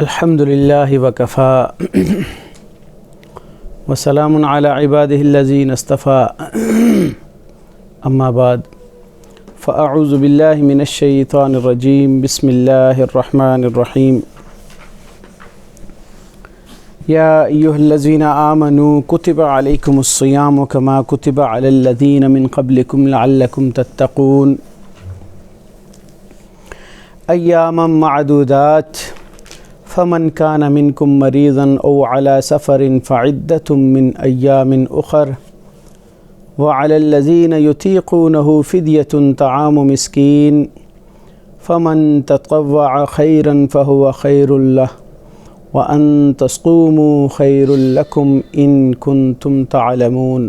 الحمد للہ وکفی وسلام علی عبادہ الذین اصطفی اما بعد فاعوذ باللہ من الشیطان الرجیم بسم اللہ الرحمن الرحیم یا ایہا الذین آمنوا کتب علیکم الصیام کما کتب علی الذین من قبلکم لعلکم تتقون ایاما معدودات فمن كان منكم مريضا أو على سفر فعدة من أيام أخر وعلى الذين يطيقونه فدية طعام مسكين فمن تطوع خيرا فهو خير له وأن تصوموا خير لكم إن كنتم تعلمون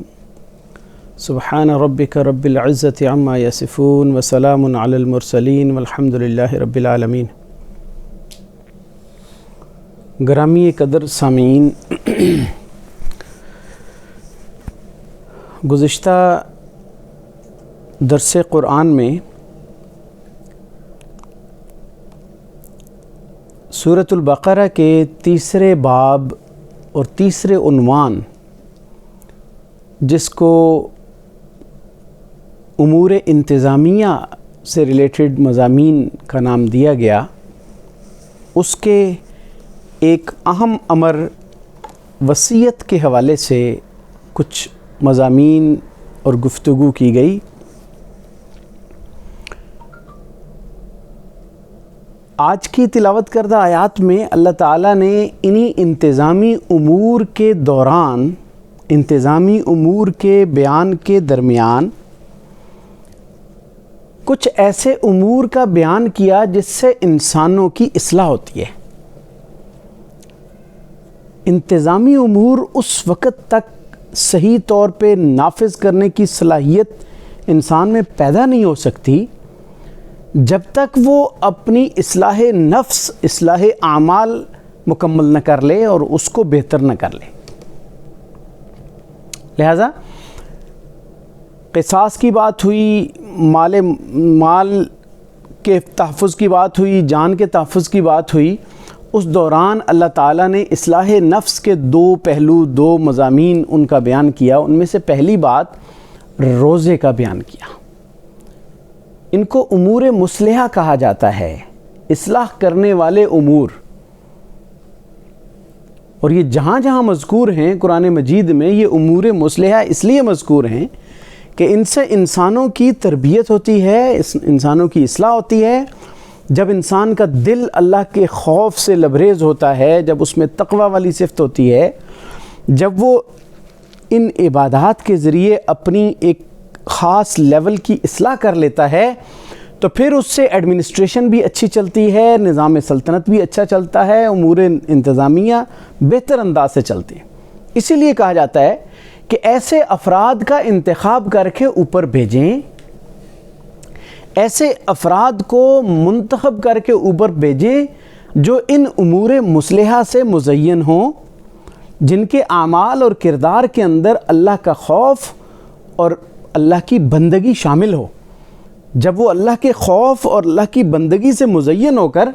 سبحان ربك رب العزة عما يصفون وسلام على المرسلين والحمد لله رب العالمين۔ گرامی قدر سامعین، گزشتہ درس قرآن میں سورۃ البقرہ کے تیسرے باب اور تیسرے عنوان، جس کو امور انتظامیہ سے ریلیٹڈ مضامین کا نام دیا گیا، اس کے ایک اہم امر وصیت کے حوالے سے کچھ مضامین اور گفتگو کی گئی۔ آج کی تلاوت کردہ آیات میں اللہ تعالیٰ نے انہی انتظامی امور کے دوران، انتظامی امور کے بیان کے درمیان کچھ ایسے امور کا بیان کیا جس سے انسانوں کی اصلاح ہوتی ہے۔ انتظامی امور اس وقت تک صحیح طور پہ نافذ کرنے کی صلاحیت انسان میں پیدا نہیں ہو سکتی جب تک وہ اپنی اصلاح نفس، اصلاح اعمال مکمل نہ کر لے اور اس کو بہتر نہ کر لے۔ لہذا قصاص کی بات ہوئی، مال کے تحفظ کی بات ہوئی، جان کے تحفظ کی بات ہوئی، اس دوران اللہ تعالیٰ نے اصلاح نفس کے دو پہلو، دو مضامین ان کا بیان کیا۔ ان میں سے پہلی بات روزے کا بیان کیا۔ ان کو امور مصلحہ کہا جاتا ہے، اصلاح کرنے والے امور، اور یہ جہاں جہاں مذکور ہیں قرآن مجید میں، یہ امور مصلحہ اس لیے مذکور ہیں کہ ان سے انسانوں کی تربیت ہوتی ہے، انسانوں کی اصلاح ہوتی ہے۔ جب انسان کا دل اللہ کے خوف سے لبریز ہوتا ہے، جب اس میں تقوی والی صفت ہوتی ہے، جب وہ ان عبادات کے ذریعے اپنی ایک خاص لیول کی اصلاح کر لیتا ہے، تو پھر اس سے ایڈمنسٹریشن بھی اچھی چلتی ہے، نظام سلطنت بھی اچھا چلتا ہے، امور انتظامیہ بہتر انداز سے چلتی ہیں۔ اسی لیے کہا جاتا ہے کہ ایسے افراد کا انتخاب کر کے اوپر بھیجیں، ایسے افراد کو منتخب کر کے اوپر بھیجیں جو ان امور مصلحہ سے مزین ہوں، جن کے اعمال اور کردار کے اندر اللہ کا خوف اور اللہ کی بندگی شامل ہو۔ جب وہ اللہ کے خوف اور اللہ کی بندگی سے مزین ہو کر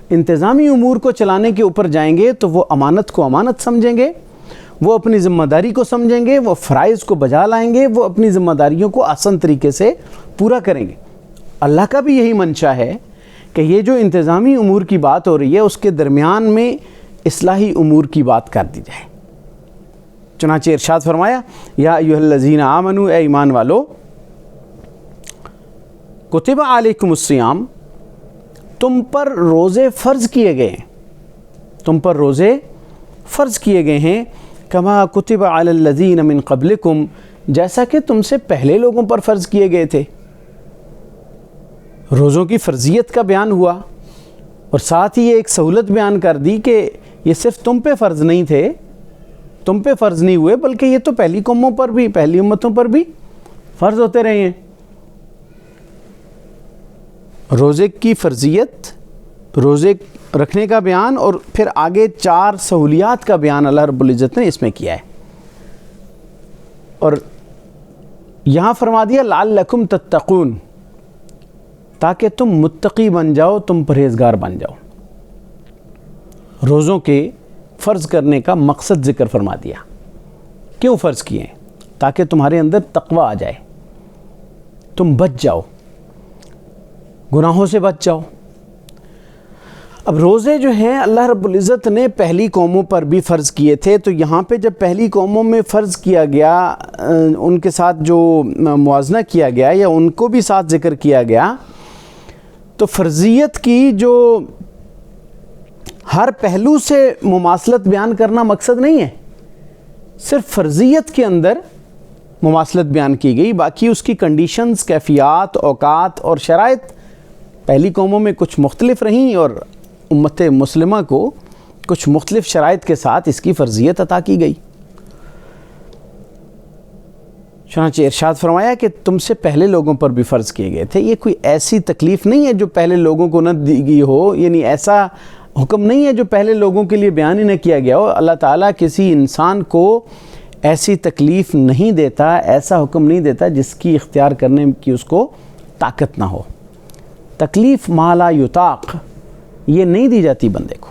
انتظامی امور کو چلانے کے اوپر جائیں گے تو وہ امانت کو امانت سمجھیں گے، وہ اپنی ذمہ داری کو سمجھیں گے، وہ فرائض کو بجا لائیں گے، وہ اپنی ذمہ داریوں کو آسان طریقے سے پورا کریں گے۔ اللہ کا بھی یہی منشا ہے کہ یہ جو انتظامی امور کی بات ہو رہی ہے اس کے درمیان میں اصلاحی امور کی بات کر دی جائے۔ چنانچہ ارشاد فرمایا، یا ایھا الذین آمنوا، اے ایمان والو، کتب علیکم الصیام، تم پر روزے فرض کیے گئے ہیں، تم پر روزے فرض کیے گئے ہیں، کما کتب علی الذین من قبلکم، جیسا کہ تم سے پہلے لوگوں پر فرض کیے گئے تھے۔ روزوں کی فرضیت کا بیان ہوا اور ساتھ ہی یہ ایک سہولت بیان کر دی کہ یہ صرف تم پہ فرض نہیں تھے، تم پہ فرض نہیں ہوئے، بلکہ یہ تو پہلی قوموں پر بھی، پہلی امتوں پر بھی فرض ہوتے رہے ہیں۔ روزے کی فرضیت، روزے رکھنے کا بیان، اور پھر آگے 4 سہولیات کا بیان اللہ رب العزت نے اس میں کیا ہے، اور یہاں فرما دیا لعلکم تتقون، تاکہ تم متقی بن جاؤ، تم پرہیزگار بن جاؤ۔ روزوں کے فرض کرنے کا مقصد ذکر فرما دیا. کیوں فرض کیے؟ تاکہ تمہارے اندر تقوی آ جائے، تم بچ جاؤ، گناہوں سے بچ جاؤ. اب روزے جو ہیں اللہ رب العزت نے پہلی قوموں پر بھی فرض کیے تھے، تو یہاں پہ جب پہلی قوموں میں فرض کیا گیا، ان کے ساتھ جو موازنہ کیا گیا یا ان کو بھی ساتھ ذکر کیا گیا، تو فرضیت کی جو ہر پہلو سے مماثلت بیان کرنا مقصد نہیں ہے، صرف فرضیت کے اندر مماثلت بیان کی گئی، باقی اس کی کنڈیشنز، کیفیات، اوقات اور شرائط پہلی قوموں میں کچھ مختلف رہیں اور امت مسلمہ کو کچھ مختلف شرائط کے ساتھ اس کی فرضیت عطا کی گئی. چنانچہ ارشاد فرمایا کہ تم سے پہلے لوگوں پر بھی فرض کیے گئے تھے. یہ کوئی ایسی تکلیف نہیں ہے جو پہلے لوگوں کو نہ دی گئی ہو، یعنی ایسا حکم نہیں ہے جو پہلے لوگوں کے لیے بیان ہی نہ کیا گیا ہو. اللہ تعالیٰ کسی انسان کو ایسی تکلیف نہیں دیتا، ایسا حکم نہیں دیتا جس کی اختیار کرنے کی اس کو طاقت نہ ہو. تکلیف ما لا یطاق یہ نہیں دی جاتی بندے کو.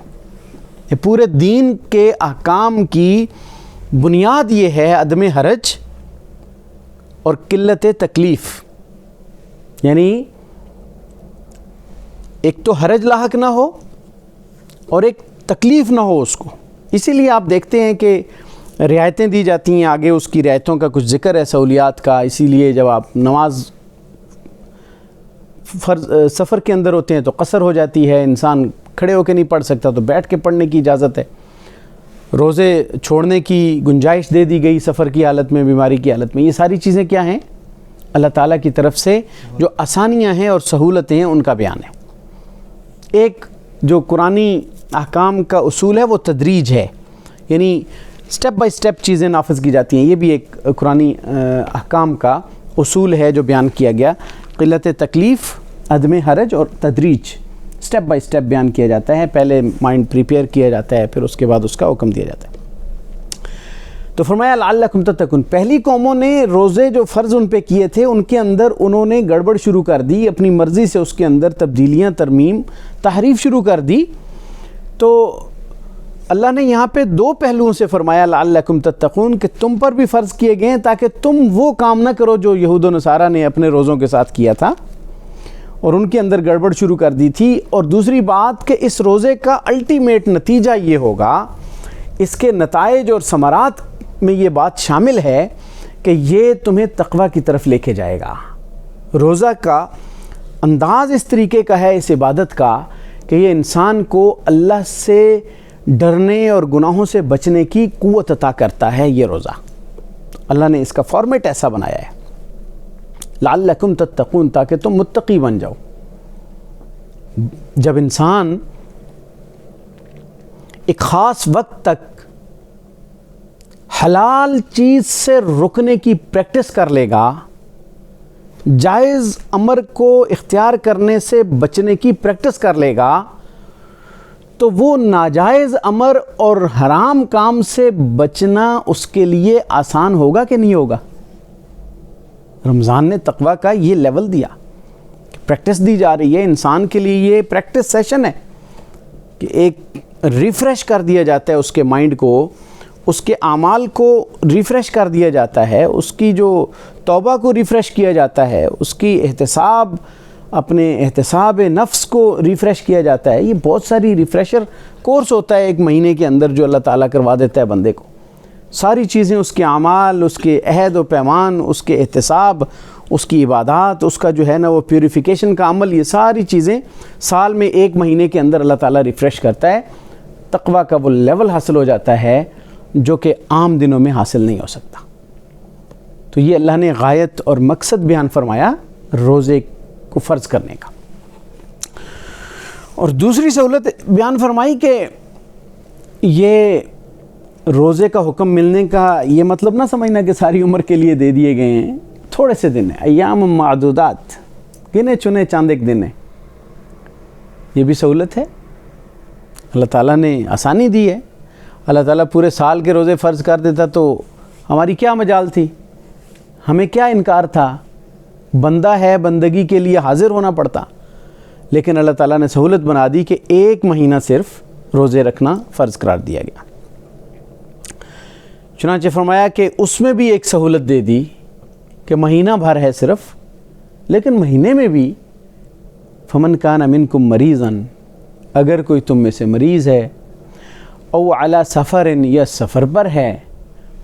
یہ پورے دین کے احکام کی بنیاد یہ ہے عدم حرج اور قلت تکلیف، یعنی ایک تو حرج لاحق نہ ہو اور ایک تکلیف نہ ہو اس کو. اسی لیے آپ دیکھتے ہیں کہ رعایتیں دی جاتی ہیں، آگے اس کی رعایتوں کا کچھ ذکر ہے، سہولیات کا. اسی لیے جب آپ نماز سفر کے اندر ہوتے ہیں تو قصر ہو جاتی ہے، انسان کھڑے ہو کے نہیں پڑھ سکتا تو بیٹھ کے پڑھنے کی اجازت ہے. روزے چھوڑنے کی گنجائش دے دی گئی سفر کی حالت میں، بیماری کی حالت میں. یہ ساری چیزیں کیا ہیں؟ اللہ تعالیٰ کی طرف سے جو آسانیاں ہیں اور سہولتیں ہیں ان کا بیان ہے. ایک جو قرآنی احکام کا اصول ہے وہ تدریج ہے، یعنی سٹیپ بائی سٹیپ چیزیں نافذ کی جاتی ہیں. یہ بھی ایک قرآنی احکام کا اصول ہے جو بیان کیا گیا. قلت تکلیف، عدم حرج اور تدریج، سٹیپ بائی سٹیپ بیان کیا جاتا ہے. پہلے مائنڈ پریپیئر کیا جاتا ہے، پھر اس کے بعد اس کا حکم دیا جاتا ہے. تو فرمایا لعلکم تتقون. پہلی قوموں نے روزے جو فرض ان پہ کیے تھے ان کے اندر انہوں نے گڑبڑ شروع کر دی، اپنی مرضی سے اس کے اندر تبدیلیاں، ترمیم، تحریف شروع کر دی. تو اللہ نے یہاں پہ دو پہلوؤں سے فرمایا لعلکم تتقون کہ تم پر بھی فرض کیے گئے ہیں تاکہ تم وہ کام نہ کرو جو یہود و نصارہ نے اپنے روزوں کے ساتھ کیا تھا اور ان کے اندر گڑبڑ شروع کر دی تھی. اور دوسری بات کہ اس روزے کا الٹیمیٹ نتیجہ یہ ہوگا، اس کے نتائج اور ثمرات میں یہ بات شامل ہے کہ یہ تمہیں تقوی کی طرف لے کے جائے گا. روزہ کا انداز اس طریقے کا ہے اس عبادت کا کہ یہ انسان کو اللہ سے ڈرنے اور گناہوں سے بچنے کی قوت عطا کرتا ہے. یہ روزہ اللہ نے اس کا فارمیٹ ایسا بنایا ہے لعلکم تتقون، تاکہ تم متقی بن جاؤ. جب انسان ایک خاص وقت تک حلال چیز سے رکنے کی پریکٹس کر لے گا، جائز امر کو اختیار کرنے سے بچنے کی پریکٹس کر لے گا، تو وہ ناجائز امر اور حرام کام سے بچنا اس کے لیے آسان ہوگا کہ نہیں ہوگا؟ رمضان نے تقوی کا یہ لیول دیا، پریکٹس دی جا رہی ہے انسان کے لیے. یہ پریکٹس سیشن ہے کہ ایک ریفریش کر دیا جاتا ہے اس کے مائنڈ کو، اس کے اعمال کو ریفریش کر دیا جاتا ہے، اس کی جو توبہ کو ریفریش کیا جاتا ہے، اس کی احتساب، اپنے احتساب نفس کو ریفریش کیا جاتا ہے. یہ بہت ساری ریفریشر کورس ہوتا ہے ایک مہینے کے اندر جو اللہ تعالیٰ کروا دیتا ہے بندے کو. ساری چیزیں، اس کے اعمال، اس کے عہد و پیمان، اس کے احتساب، اس کی عبادات، اس کا جو ہے نا وہ پیوریفیکیشن کا عمل، یہ ساری چیزیں سال میں ایک مہینے کے اندر اللہ تعالیٰ ریفریش کرتا ہے. تقوی کا وہ لیول حاصل ہو جاتا ہے جو کہ عام دنوں میں حاصل نہیں ہو سکتا. تو یہ اللہ نے غایت اور مقصد بیان فرمایا روزے کو فرض کرنے کا. اور دوسری سہولت بیان فرمائی کہ یہ روزے کا حکم ملنے کا یہ مطلب نہ سمجھنا کہ ساری عمر کے لیے دے دیے گئے ہیں. تھوڑے سے دن ہیں، ایام معدودات، گنے چنے چاند ایک دن ہے. یہ بھی سہولت ہے، اللہ تعالیٰ نے آسانی دی ہے. اللہ تعالیٰ پورے سال کے روزے فرض کر دیتا تو ہماری کیا مجال تھی، ہمیں کیا انکار تھا. بندہ ہے، بندگی کے لیے حاضر ہونا پڑتا. لیکن اللہ تعالیٰ نے سہولت بنا دی کہ ایک مہینہ صرف روزے رکھنا فرض قرار دیا گیا۔ چنانچہ فرمایا کہ اس میں بھی ایک سہولت دے دی کہ مہینہ بھر ہے صرف، لیکن مہینے میں بھی فمن کان منکم مریضاً، اگر کوئی تم میں سے مریض ہے، او علی سفر، یا سفر پر ہے،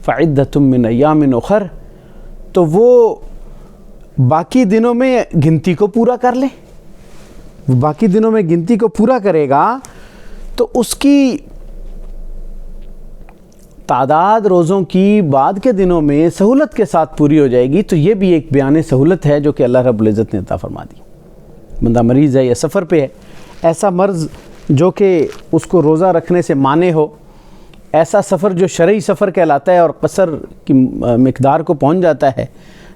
فعدۃ من ایام اخر، تو وہ باقی دنوں میں گنتی کو پورا کر لے۔ باقی دنوں میں گنتی کو پورا کرے گا تو اس کی تعداد روزوں کی بعد کے دنوں میں سہولت کے ساتھ پوری ہو جائے گی۔ تو یہ بھی ایک بیان سہولت ہے جو کہ اللہ رب العزت نے عطا فرما دی۔ بندہ مریض ہے یا سفر پہ ہے، ایسا مرض جو کہ اس کو روزہ رکھنے سے مانع ہو، ایسا سفر جو شرعی سفر کہلاتا ہے اور قصر کی مقدار کو پہنچ جاتا ہے،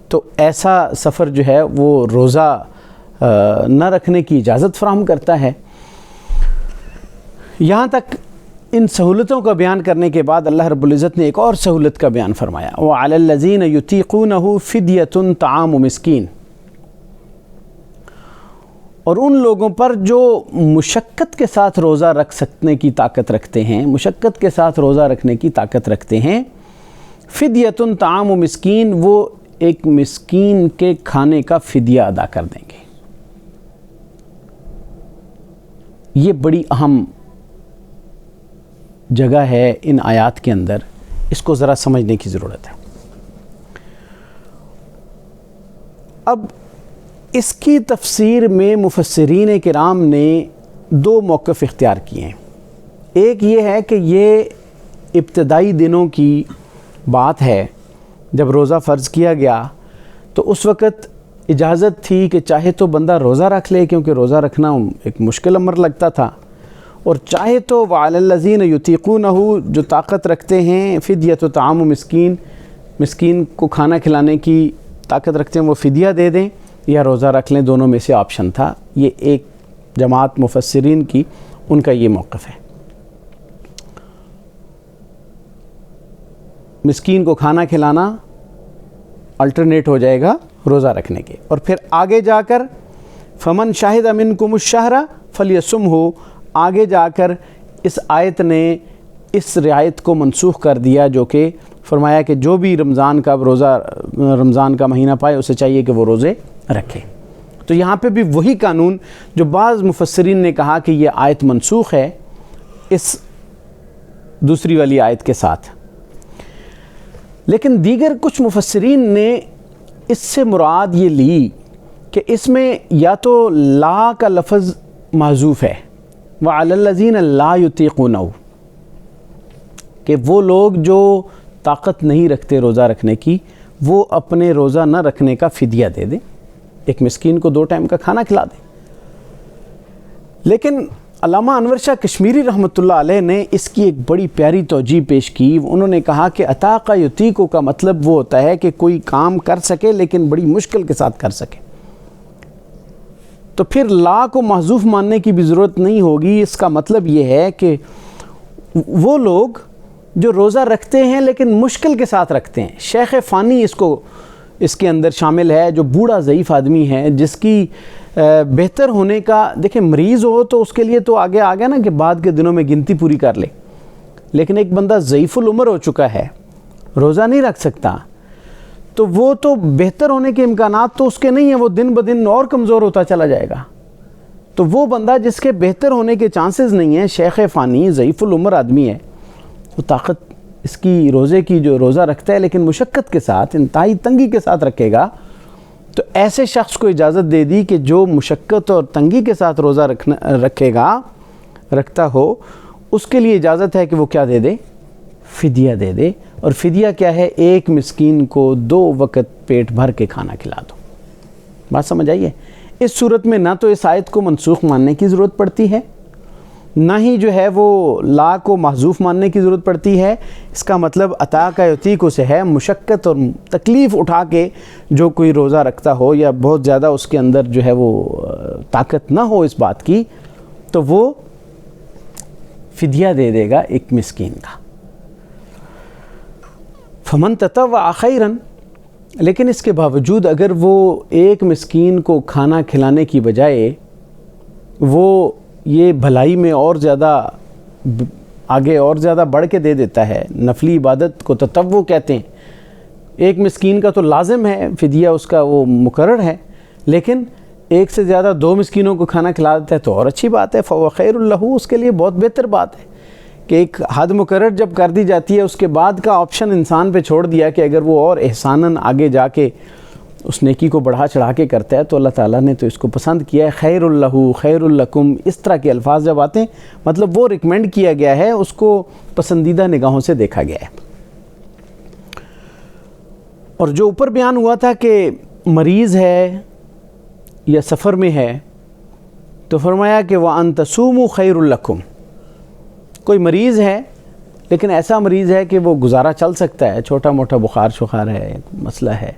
تو ایسا سفر جو ہے وہ روزہ نہ رکھنے کی اجازت فراہم کرتا ہے۔ یہاں تک ان سہولتوں کا بیان کرنے کے بعد اللہ رب العزت نے ایک اور سہولت کا بیان فرمایا، وَعَلَى الَّذِينَ يُطِيقُونَهُ فِدْيَةٌ طَعَامُ مسکین، اور ان لوگوں پر جو مشقت کے ساتھ روزہ رکھ سکنے کی طاقت رکھتے ہیں، مشقت کے ساتھ روزہ رکھنے کی طاقت رکھتے ہیں، فدیۃ طعام مسکین، وہ ایک مسکین کے کھانے کا فدیہ ادا کر دیں گے۔ یہ بڑی اہم جگہ ہے ان آیات کے اندر، اس کو ذرا سمجھنے کی ضرورت ہے۔ اب اس کی تفسیر میں مفسرین کرام نے دو موقف اختیار کیے ہیں۔ ایک یہ ہے کہ یہ ابتدائی دنوں کی بات ہے، جب روزہ فرض کیا گیا تو اس وقت اجازت تھی کہ چاہے تو بندہ روزہ رکھ لے، کیونکہ روزہ رکھنا ایک مشکل امر لگتا تھا، اور چاہے تو وَعَلَى الَّذِينَ يُطِيقُونَهُ، جو طاقت رکھتے ہیں، فدیۃ طعام مسکین، مسکین کو کھانا کھلانے کی طاقت رکھتے ہیں، وہ فدیہ دے دیں یا روزہ رکھ لیں، دونوں میں سے آپشن تھا۔ یہ ایک جماعت مفسرین کی، ان کا یہ موقف ہے۔ مسکین کو کھانا کھلانا الٹرنیٹ ہو جائے گا روزہ رکھنے کے۔ اور پھر آگے جا کر فمن شاہد منکم الشہر فلیصمہ، آگے جا کر اس آیت نے اس رعایت کو منسوخ کر دیا، جو کہ فرمایا کہ جو بھی رمضان کا مہینہ پائے اسے چاہیے کہ وہ روزے رکھے۔ تو یہاں پہ بھی وہی قانون جو بعض مفسرین نے کہا کہ یہ آیت منسوخ ہے اس دوسری والی آیت کے ساتھ، لیکن دیگر کچھ مفسرین نے اس سے مراد یہ لی کہ اس میں یا تو لا کا لفظ محذوف ہے، وَعَلَى الَّذِينَ لَا يُطِيقُونَهُ، کہ وہ لوگ جو طاقت نہیں رکھتے روزہ رکھنے کی، وہ اپنے روزہ نہ رکھنے کا فدیہ دے دیں، ایک مسکین کو 2 ٹائم کا کھانا کھلا دیں۔ لیکن علامہ انور شاہ کشمیری رحمۃ اللہ علیہ نے اس کی ایک بڑی پیاری توجیہ پیش کی۔ انہوں نے کہا کہ اطاق یطیق کا مطلب وہ ہوتا ہے کہ کوئی کام کر سکے لیکن بڑی مشکل کے ساتھ کر سکے، تو پھر لا کو محذوف ماننے کی بھی ضرورت نہیں ہوگی۔ اس کا مطلب یہ ہے کہ وہ لوگ جو روزہ رکھتے ہیں لیکن مشکل کے ساتھ رکھتے ہیں، شیخ فانی اس کے اندر شامل ہے، جو بوڑھا ضعیف آدمی ہے، جس کی بہتر ہونے کا، دیکھیں مریض ہو تو اس کے لیے تو آگے آ گیا نا کہ بعد کے دنوں میں گنتی پوری کر لے، لیکن ایک بندہ ضعیف العمر ہو چکا ہے، روزہ نہیں رکھ سکتا، تو وہ تو بہتر ہونے کے امکانات تو اس کے نہیں ہیں، وہ دن بدن اور کمزور ہوتا چلا جائے گا۔ تو وہ بندہ جس کے بہتر ہونے کے چانسز نہیں ہیں، شیخ فانی ضعیف العمر آدمی ہے، وہ طاقت اس کی روزے کی جو روزہ رکھتا ہے لیکن مشقت کے ساتھ، انتہائی تنگی کے ساتھ رکھے گا، تو ایسے شخص کو اجازت دے دی کہ جو مشقت اور تنگی کے ساتھ روزہ رکھتا ہو، اس کے لیے اجازت ہے کہ وہ کیا دے دے؟ فدیہ دے دے۔ اور فدیہ کیا ہے؟ ایک مسکین کو 2 وقت پیٹ بھر کے کھانا کھلا دو۔ بات سمجھ آئیے؟ اس صورت میں نہ تو اس آیت کو منسوخ ماننے کی ضرورت پڑتی ہے، نہ ہی جو ہے وہ لا کو محذوف ماننے کی ضرورت پڑتی ہے۔ اس کا مطلب اطاق یطیق سے ہے مشقت اور تکلیف اٹھا کے جو کوئی روزہ رکھتا ہو یا بہت زیادہ اس کے اندر جو ہے وہ طاقت نہ ہو اس بات کی، تو وہ فدیہ دے دے گا ایک مسکین کا۔ فمن تطوع خیرا، لیکن اس کے باوجود اگر وہ ایک مسکین کو کھانا کھلانے کی بجائے وہ یہ بھلائی میں اور زیادہ آگے اور زیادہ بڑھ کے دے دیتا ہے. نفلی عبادت کو تطوع کہتے ہیں. ایک مسکین کا تو لازم ہے فدیہ، اس کا وہ مقرر ہے، لیکن ایک سے زیادہ 2 مسکینوں کو کھانا کھلا دیتا ہے تو اور اچھی بات ہے. فَهُوَ خَيْرٌ لَهُ، اس کے لیے بہت بہتر بات ہے کہ ایک حد مقرر جب کر دی جاتی ہے، اس کے بعد کا آپشن انسان پہ چھوڑ دیا کہ اگر وہ اور احساناً آگے جا کے اس نیکی کو بڑھا چڑھا کے کرتا ہے تو اللہ تعالیٰ نے تو اس کو پسند کیا ہے. خیر لہ، خیر لکم، اس طرح کے الفاظ جب آتے ہیں مطلب وہ ریکمینڈ کیا گیا ہے، اس کو پسندیدہ نگاہوں سے دیکھا گیا ہے. اور جو اوپر بیان ہوا تھا کہ مریض ہے یا سفر میں ہے تو فرمایا کہ وَأَن تَصُومُوا خَيْرٌ لَكُمْ. کوئی مریض ہے لیکن ایسا مریض ہے کہ وہ گزارا چل سکتا ہے، چھوٹا موٹا بخار شخار ہے، مسئلہ ہے.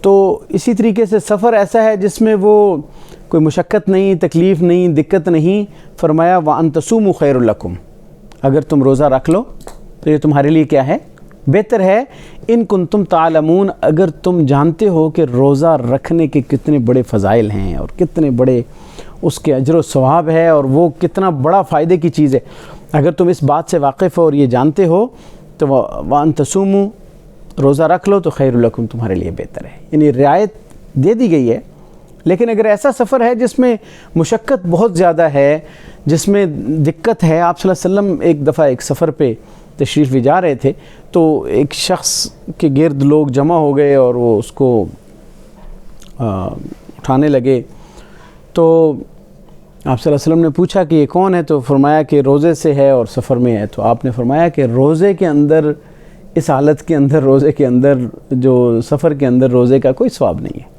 تو اسی طریقے سے سفر ایسا ہے جس میں وہ کوئی مشقت نہیں، تکلیف نہیں، دقت نہیں. فرمایا وَأَن تَصُومُوا خَيْرٌ لَكُمْ، اگر تم روزہ رکھ لو تو یہ تمہارے لیے کیا ہے؟ بہتر ہے. ان کنتم تعلمون، اگر تم جانتے ہو کہ روزہ رکھنے کے کتنے بڑے فضائل ہیں اور کتنے بڑے اس کے اجر و ثواب ہے اور وہ کتنا بڑا فائدے کی چیز ہے، اگر تم اس بات سے واقف ہو اور یہ جانتے ہو تو وَأَن تَصُومُوا، روزہ رکھ لو تو خیر لکم، تمہارے لیے بہتر ہے. یعنی رعایت دے دی گئی ہے. لیکن اگر ایسا سفر ہے جس میں مشقت بہت زیادہ ہے، جس میں دقت ہے، آپ صلی اللہ علیہ وسلم ایک دفعہ ایک سفر پہ تشریف لے جا رہے تھے تو ایک شخص کے گرد لوگ جمع ہو گئے اور وہ اس کو اٹھانے لگے. تو آپ صلی اللہ علیہ وسلم نے پوچھا کہ یہ کون ہے؟ تو فرمایا کہ روزے سے ہے اور سفر میں ہے. تو آپ نے فرمایا کہ روزے کے اندر، اس حالت کے اندر، روزے کے اندر، جو سفر کے اندر روزے کا کوئی ثواب نہیں ہے.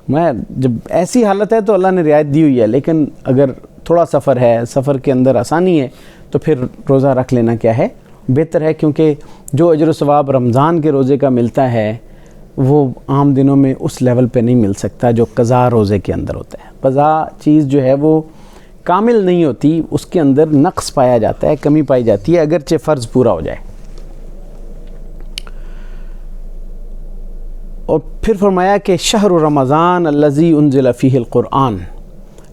میں جب ایسی حالت ہے تو اللہ نے رعایت دی ہوئی ہے، لیکن اگر تھوڑا سفر ہے، سفر کے اندر آسانی ہے تو پھر روزہ رکھ لینا کیا ہے؟ بہتر ہے. کیونکہ جو اجر و ثواب رمضان کے روزے کا ملتا ہے وہ عام دنوں میں اس لیول پہ نہیں مل سکتا جو قضا روزے کے اندر ہوتا ہے. قضا چیز جو ہے وہ کامل نہیں ہوتی، اس کے اندر نقص پایا جاتا ہے، کمی پائی جاتی ہے، اگرچہ فرض پورا ہو جائے. اور پھر فرمایا کہ شہر رمضان الذی انزل فیہ القرآن،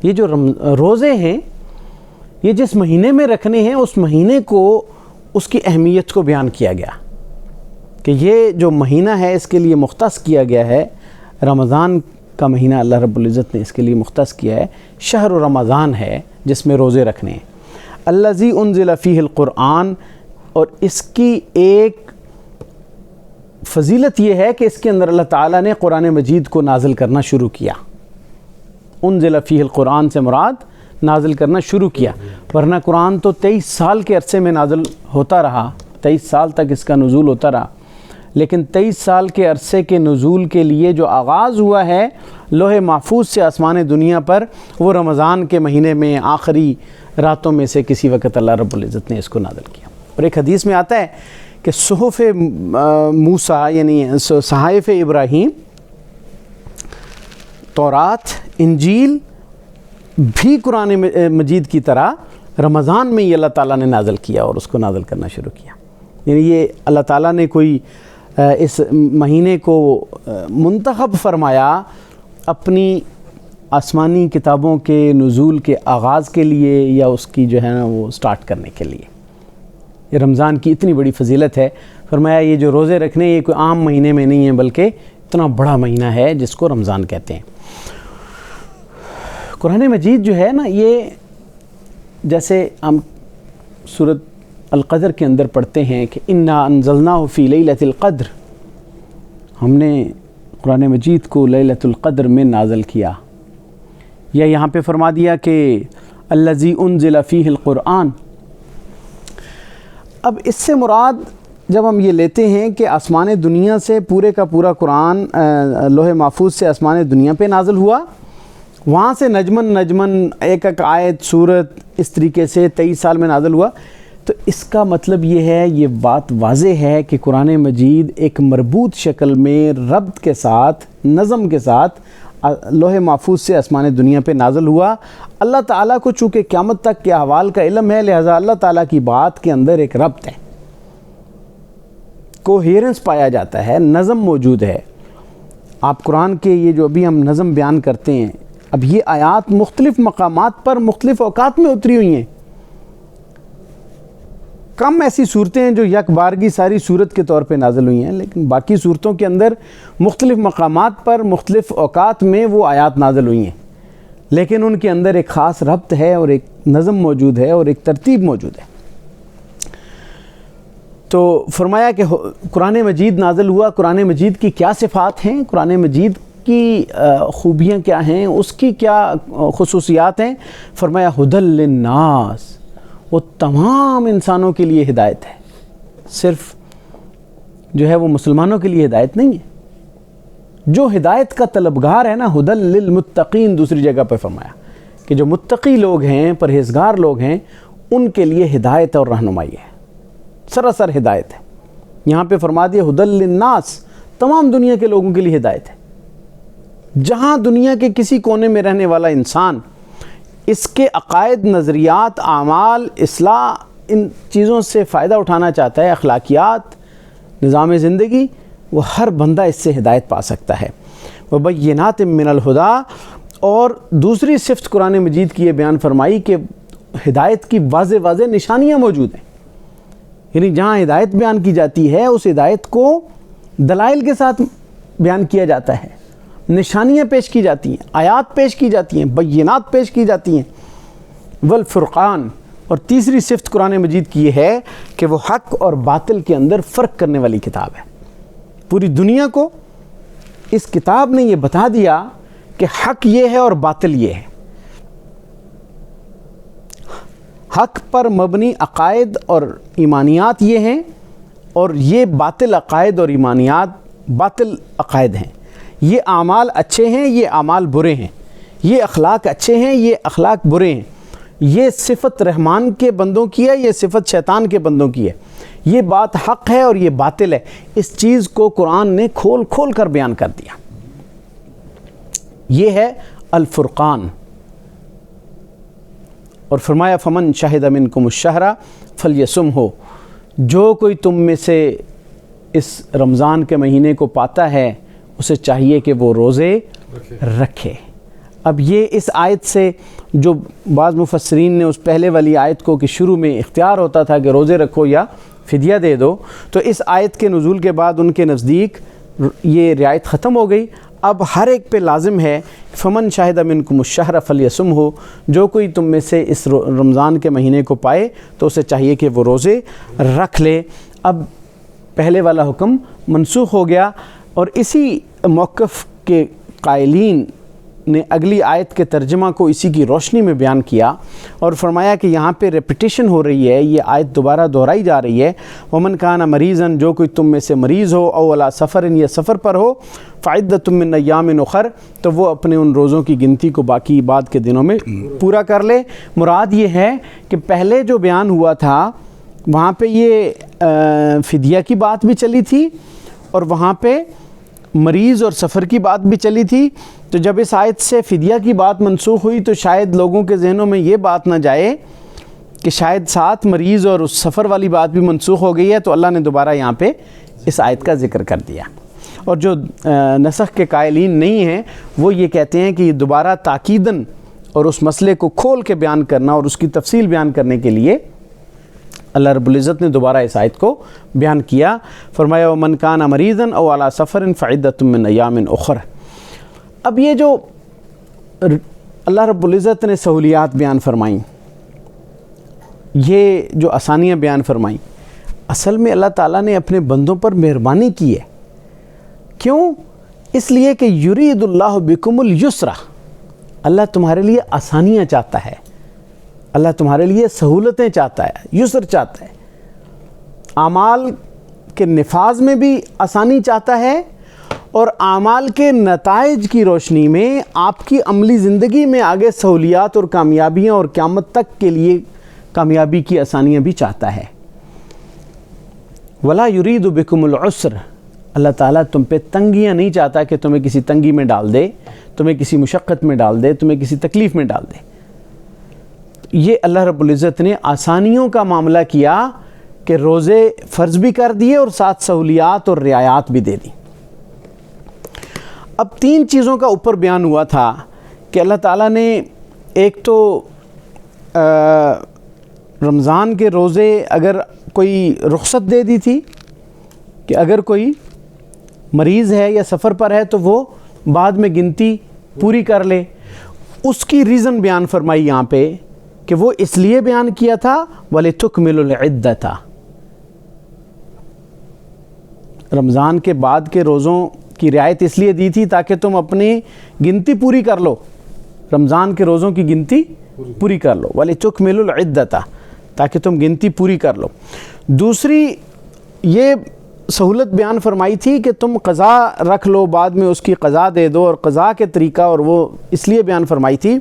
یہ جو روزے ہیں یہ جس مہینے میں رکھنے ہیں اس مہینے کو، اس کی اہمیت کو بیان کیا گیا کہ یہ جو مہینہ ہے اس کے لیے مختص کیا گیا ہے. رمضان کا مہینہ اللہ رب العزت نے اس کے لیے مختص کیا ہے. شہر رمضان ہے جس میں روزے رکھنے ہیں. الذی انزل فیہ القرآن، اور اس کی ایک فضیلت یہ ہے کہ اس کے اندر اللہ تعالیٰ نے قرآن مجید کو نازل کرنا شروع کیا. انزل فیہ القرآن سے مراد نازل کرنا شروع کیا، ورنہ قرآن تو 23 سال کے عرصے میں نازل ہوتا رہا، 23 سال تک اس کا نزول ہوتا رہا. لیکن 23 سال کے عرصے کے نزول کے لیے جو آغاز ہوا ہے لوح محفوظ سے آسمان دنیا پر، وہ رمضان کے مہینے میں آخری راتوں میں سے کسی وقت اللہ رب العزت نے اس کو نازل کیا. اور ایک حدیث میں آتا ہے کہ صحف موسیٰ یعنی صحائف ابراہیم، تورات، انجیل بھی قرآن مجید کی طرح رمضان میں یہ اللہ تعالیٰ نے نازل کیا اور اس کو نازل کرنا شروع کیا. یعنی یہ اللہ تعالیٰ نے کوئی اس مہینے کو منتخب فرمایا اپنی آسمانی کتابوں کے نزول کے آغاز کے لیے، یا اس کی جو ہے نا وہ سٹارٹ کرنے کے لیے. یہ رمضان کی اتنی بڑی فضیلت ہے. فرمایا یہ جو روزے رکھنے یہ کوئی عام مہینے میں نہیں ہے، بلکہ اتنا بڑا مہینہ ہے جس کو رمضان کہتے ہیں. قرآن مجید جو ہے نا، یہ جیسے ہم سورۃ القدر کے اندر پڑھتے ہیں کہ انا انزلناہ فی لیلۃ القدر، ہم نے قرآن مجید کو لیلۃ القدر میں نازل کیا. یا یہاں پہ فرما دیا کہ الذی انزل فیہ القرآن. اب اس سے مراد جب ہم یہ لیتے ہیں کہ آسمان دنیا سے پورے کا پورا قرآن لوح محفوظ سے آسمان دنیا پہ نازل ہوا، وہاں سے نجمن ایک ایک آیت سورت اس طریقے سے 23 سال میں نازل ہوا. تو اس کا مطلب یہ ہے، یہ بات واضح ہے کہ قرآن مجید ایک مربوط شکل میں ربط کے ساتھ، نظم کے ساتھ لوح محفوظ سے آسمان دنیا پہ نازل ہوا. اللہ تعالیٰ کو چونکہ قیامت تک کے احوال کا علم ہے، لہذا اللہ تعالیٰ کی بات کے اندر ایک ربط ہے، کوہیرنس پایا جاتا ہے، نظم موجود ہے. آپ قرآن کے یہ جو ابھی ہم نظم بیان کرتے ہیں، اب یہ آیات مختلف مقامات پر مختلف اوقات میں اتری ہوئی ہیں. کم ایسی صورتیں ہیں جو یک بارگی ساری صورت کے طور پہ نازل ہوئی ہیں، لیکن باقی صورتوں کے اندر مختلف مقامات پر مختلف اوقات میں وہ آیات نازل ہوئی ہیں، لیکن ان کے اندر ایک خاص ربط ہے اور ایک نظم موجود ہے اور ایک ترتیب موجود ہے۔ تو فرمایا کہ قرآن مجید نازل ہوا، قرآن مجید کی کیا صفات ہیں، قرآن مجید کی خوبیاں کیا ہیں، اس کی کیا خصوصیات ہیں۔ فرمایا ھدی للناس، وہ تمام انسانوں کے لیے ہدایت ہے، صرف جو ہے وہ مسلمانوں کے لیے ہدایت نہیں ہے۔ جو ہدایت کا طلبگار ہے نا، ھدی للمتقین دوسری جگہ پہ فرمایا کہ جو متقی لوگ ہیں، پرہیزگار لوگ ہیں، ان کے لیے ہدایت اور رہنمائی ہے، سراسر ہدایت ہے۔ یہاں پہ فرما دیا ھدی للناس، تمام دنیا کے لوگوں کے لیے ہدایت ہے۔ جہاں دنیا کے کسی کونے میں رہنے والا انسان اس کے عقائد، نظریات، اعمال، اصلاح، ان چیزوں سے فائدہ اٹھانا چاہتا ہے، اخلاقیات، نظام زندگی، وہ ہر بندہ اس سے ہدایت پا سکتا ہے۔ وبینات من الہدی، اور دوسری صفت قرآن مجید کی یہ بیان فرمائی کہ ہدایت کی واضح واضح نشانیاں موجود ہیں، یعنی جہاں ہدایت بیان کی جاتی ہے اس ہدایت کو دلائل کے ساتھ بیان کیا جاتا ہے، نشانیاں پیش کی جاتی ہیں، آیات پیش کی جاتی ہیں، بینات پیش کی جاتی ہیں۔ والفرقان، اور تیسری صفت قرآن مجید کی یہ ہے کہ وہ حق اور باطل کے اندر فرق کرنے والی کتاب ہے۔ پوری دنیا کو اس کتاب نے یہ بتا دیا کہ حق یہ ہے اور باطل یہ ہے۔ حق پر مبنی عقائد اور ایمانیات یہ ہیں، اور یہ باطل عقائد اور ایمانیات باطل عقائد ہیں۔ یہ اعمال اچھے ہیں، یہ اعمال برے ہیں، یہ اخلاق اچھے ہیں، یہ اخلاق برے ہیں، یہ صفت رحمان کے بندوں کی ہے، یہ صفت شیطان کے بندوں کی ہے، یہ بات حق ہے اور یہ باطل ہے۔ اس چیز کو قرآن نے کھول کھول کر بیان کر دیا۔ یہ ہے الفرقان۔ اور فرمایا فمن شہد منکم الشہر فلیصمہ، جو کوئی تم میں سے اس رمضان کے مہینے کو پاتا ہے اسے چاہیے کہ وہ روزے رکھے۔ اب یہ اس آیت سے جو بعض مفسرین نے اس پہلے والی آیت کو کہ شروع میں اختیار ہوتا تھا کہ روزے رکھو یا فدیہ دے دو، تو اس آیت کے نزول کے بعد ان کے نزدیک یہ رعایت ختم ہو گئی۔ اب ہر ایک پہ لازم ہے فمن شاہد منکم الشہر فلیصمہ، جو کوئی تم میں سے اس رمضان کے مہینے کو پائے تو اسے چاہیے کہ وہ روزے رکھ لے۔ اب پہلے والا حکم منسوخ ہو گیا، اور اسی موقف کے قائلین نے اگلی آیت کے ترجمہ کو اسی کی روشنی میں بیان کیا اور فرمایا کہ یہاں پہ ریپیٹیشن ہو رہی ہے، یہ آیت دوبارہ دہرائی جا رہی ہے۔ ومن کان مریضا، جو کوئی تم میں سے مریض ہو، او علی سفر، یا سفر پر ہو، فعدۃ من ایام اخر، تو وہ اپنے ان روزوں کی گنتی کو باقی بعد کے دنوں میں پورا کر لے۔ مراد یہ ہے کہ پہلے جو بیان ہوا تھا وہاں پہ یہ فدیہ کی بات بھی چلی تھی اور وہاں پہ مریض اور سفر کی بات بھی چلی تھی۔ تو جب اس آیت سے فدیہ کی بات منسوخ ہوئی تو شاید لوگوں کے ذہنوں میں یہ بات نہ جائے کہ شاید ساتھ مریض اور اس سفر والی بات بھی منسوخ ہو گئی ہے، تو اللہ نے دوبارہ یہاں پہ اس آیت کا ذکر کر دیا۔ اور جو نسخ کے قائلین نہیں ہیں وہ یہ کہتے ہیں کہ یہ دوبارہ تاکیداً اور اس مسئلے کو کھول کے بیان کرنا اور اس کی تفصیل بیان کرنے کے لیے اللہ رب العزت نے دوبارہ اس آیت کو بیان کیا۔ فرمایا ومن کان مریضا او علی سفر فعدۃ من ایام اخر۔ اب یہ جو اللہ رب العزت نے سہولیات بیان فرمائیں، یہ جو آسانیاں بیان فرمائیں، اصل میں اللہ تعالیٰ نے اپنے بندوں پر مہربانی کی ہے۔ کیوں؟ اس لیے کہ یرید اللہ بکم الیسر، اللہ تمہارے لیے آسانیاں چاہتا ہے، اللہ تمہارے لیے سہولتیں چاہتا ہے، یسر چاہتا ہے، اعمال کے نفاذ میں بھی آسانی چاہتا ہے، اور اعمال کے نتائج کی روشنی میں آپ کی عملی زندگی میں آگے سہولیات اور کامیابیاں اور قیامت تک کے لیے کامیابی کی آسانیاں بھی چاہتا ہے۔ ولا یرید بکم العسر، اللہ تعالیٰ تم پہ تنگیاں نہیں چاہتا کہ تمہیں کسی تنگی میں ڈال دے، تمہیں کسی مشقت میں ڈال دے، تمہیں کسی تکلیف میں ڈال دے۔ یہ اللہ رب العزت نے آسانیوں کا معاملہ کیا کہ روزے فرض بھی کر دیے اور ساتھ سہولیات اور رعایات بھی دے دی۔ اب تین چیزوں کا اوپر بیان ہوا تھا کہ اللہ تعالیٰ نے ایک تو رمضان کے روزے اگر کوئی رخصت دے دی تھی کہ اگر کوئی مریض ہے یا سفر پر ہے تو وہ بعد میں گنتی پوری کر لے، اس کی ریزن بیان فرمائی یہاں پہ کہ وہ اس لیے بیان کیا تھا وَلِتُكْمِلُوا الْعِدَّةَ، رمضان کے بعد کے روزوں کی رعایت اس لیے دی تھی تاکہ تم اپنی گنتی پوری کر لو، رمضان کے روزوں کی گنتی پوری کر لو، وَلِتُكْمِلُوا الْعِدَّةَ، تاکہ تم گنتی پوری کر لو۔ دوسری یہ سہولت بیان فرمائی تھی کہ تم قضا رکھ لو، بعد میں اس کی قضا دے دو، اور قضا کے طریقہ اور وہ اس لیے بیان فرمائی تھی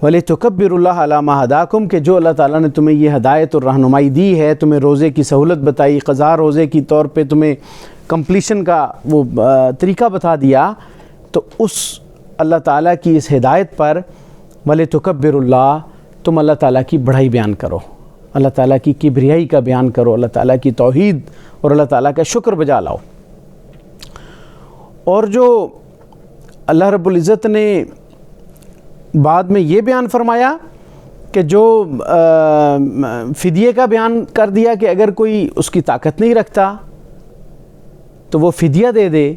وَلِتُكَبِّرُوا اللَّهَ عَلَىٰ مَا هَدَاكُمْ، کہ جو اللہ تعالیٰ نے تمہیں یہ ہدایت اور رہنمائی دی ہے، تمہیں روزے کی سہولت بتائی، قضا روزے کی طور پہ تمہیں کمپلیشن کا وہ طریقہ بتا دیا، تو اس اللہ تعالیٰ کی اس ہدایت پر وَلِتُكَبِّرُوا اللَّهَ، تم اللہ تعالیٰ کی بڑائی بیان کرو، اللہ تعالیٰ کی کبریائی کا بیان کرو، اللہ تعالیٰ کی توحید اور اللہ تعالیٰ کا شکر بجا لاؤ۔ اور جو اللہ رب العزت نے بعد میں یہ بیان فرمایا کہ جو فدیے کا بیان کر دیا کہ اگر کوئی اس کی طاقت نہیں رکھتا تو وہ فدیہ دے دے،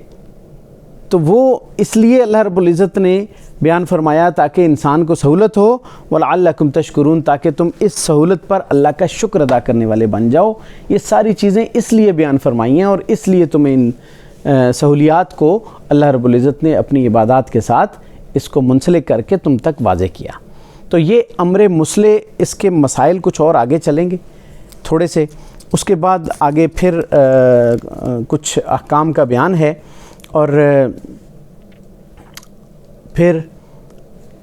تو وہ اس لیے اللہ رب العزت نے بیان فرمایا تاکہ انسان کو سہولت ہو، وَلَعَلَّكُمْ تَشْكُرُونَ، تاکہ تم اس سہولت پر اللہ کا شکر ادا کرنے والے بن جاؤ۔ یہ ساری چیزیں اس لیے بیان فرمائی ہیں اور اس لیے تمہیں ان سہولیات کو اللہ رب العزت نے اپنی عبادات کے ساتھ اس کو منسلک کر کے تم تک واضح کیا۔ تو یہ امر مسلح، اس کے مسائل کچھ اور آگے چلیں گے تھوڑے سے، اس کے بعد آگے پھر کچھ احکام کا بیان ہے، اور پھر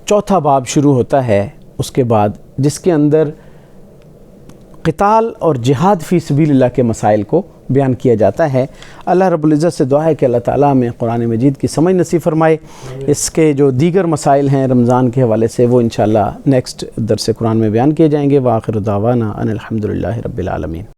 چوتھا باب شروع ہوتا ہے اس کے بعد، جس کے اندر قتال اور جہاد فی سبیل اللہ کے مسائل کو بیان کیا جاتا ہے۔ اللہ رب العزت سے دعا ہے کہ اللہ تعالیٰ میں قرآن مجید کی سمجھ نصیب فرمائے۔ اس کے جو دیگر مسائل ہیں رمضان کے حوالے سے وہ انشاءاللہ نیکسٹ درس قرآن میں بیان کیے جائیں گے۔ وآخر دعوانا ان الحمدللہ رب العالمین۔